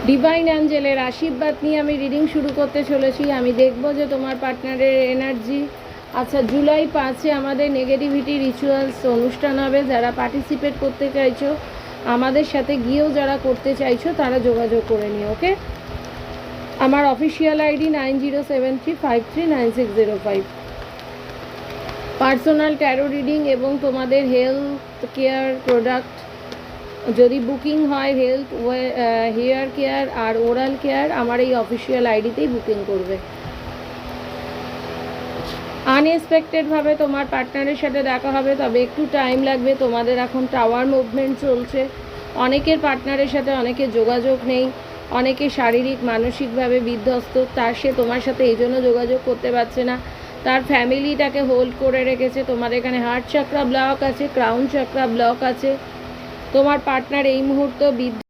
Divine অ্যাঞ্জেলের আশীর্বাদ নিয়ে আমি রিডিং শুরু করতে চলেছি। আমি দেখব যে তোমার পার্টনারের এনার্জি। আচ্ছা, জুলাই 5-এ আমাদের নেগেটিভিটি রিচুয়ালস অনুষ্ঠান হবে। যারা পার্টিসিপেট করতে চাইছো, আমাদের সাথে গিয়েও যারা করতে চাইছো, তারা যোগাযোগ করে নিও। ওকে, আমার official ID 9073539605। Personal taro reading এবং তোমাদের হেলথ কেয়ার প্রোডাক্ট যদি বুকিং হয়, হেয়ার কেয়ার আর ওরাল কেয়ার, আমার এই অফিসিয়াল আইডিতেই বুকিং করবে। আনএক্সপেক্টেডভাবে তোমার পার্টনারের সাথে দেখা হবে, তবে একটু টাইম লাগবে। তোমাদের এখন টাওয়ার মুভমেন্ট চলছে। অনেকের পার্টনারের সাথে অনেকের যোগাযোগ নেই, অনেকে শারীরিক মানসিকভাবে বিধ্বস্ত। সে তোমার সাথে এই জন্য যোগাযোগ করতে পারছে না, তার ফ্যামিলিটাকে হোল্ড করে রেখেছে। তোমার এখানে হার্ট চাকরা ব্লক আছে, ক্রাউন চাকরা ব্লক আছে। তোমার পার্টনার এই মুহূর্তে